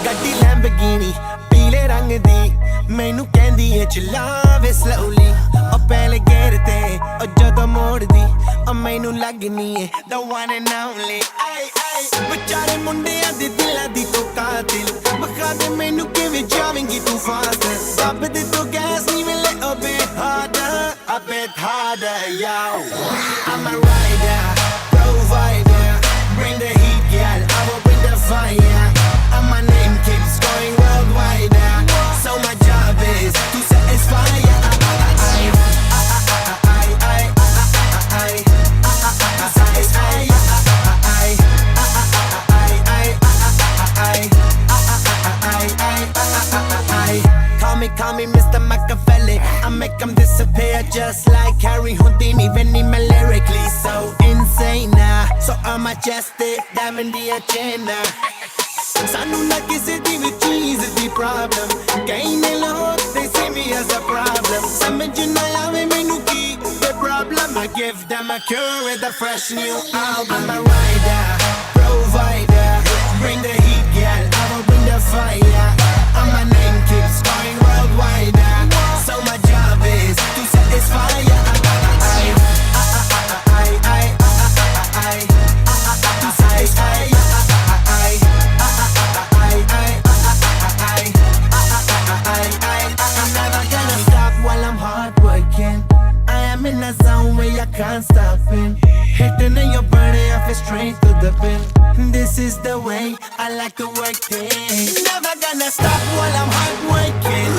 ਗੱਡੀ ਲੈਂਬਰਗਿਨੀ ਪੀਲੇ ਰੰਗ ਦੀ ਮੈਨੂੰ ਕਹਿੰਦੀ ਏ ਚਲਾਵੇ slowly ਉਹ ਪਹਿਲੇ ਗੇਰ ਤੇ ਉਹ ਜਦੋਂ ਮੋੜਦੀ ਉਹ ਮੈਨੂੰ ਲੱਗਨੀ ਏ the one and only ay ay ਵਿਚਾਰੇ ਮੁੰਡਿਆਂ ਦੇ ਦਿਲਾਂ ਦੀ ਤੂੰ ਕਾਤਿਲ ਬਖਾ ਦੇ ਮੈਨੂੰ ਕਿਵੇਂ ਜਾਵੇਂਗੀ ਤੂੰ ਫਾਸਟ ਦੱਬ ਦੇ ਤੂੰ ਗੈਸ ਨਹੀਂ ਮਿਲੇ a bit harder yo I'm a rider provider bring the heat girl I will bring the fire and my name keeps going worldwide so my job is to satisfy Call me Mr. Machiavelli I make them disappear just like Harry Houdini Venni me lyrically so insane so I'm majestic diamond the agenda Sanu na kisi di vi cheese di problem Kaine log they see me as a problem Samajh na aave mainu ki the problem I give them a cure with a fresh new album I'm a rider provider bring the heat girl I will bring the fire and my name keeps going worldwide so my job is to satisfy in a zone where you can't stop it Hitting in your body, I feel straight to the pin This is the way I like to work things Never gonna stop while I'm hard working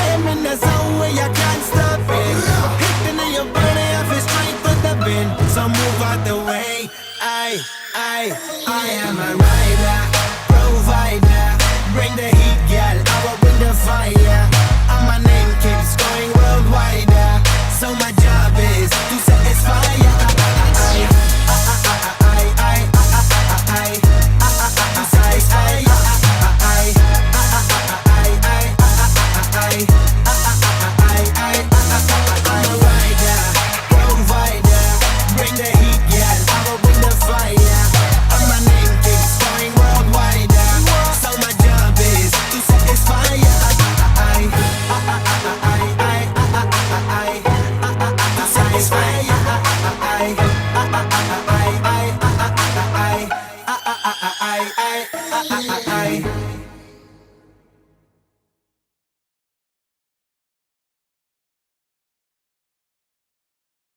I am in a zone where you can't stop it Hitting in your body, I feel straight to the pin So move out the way I am a rider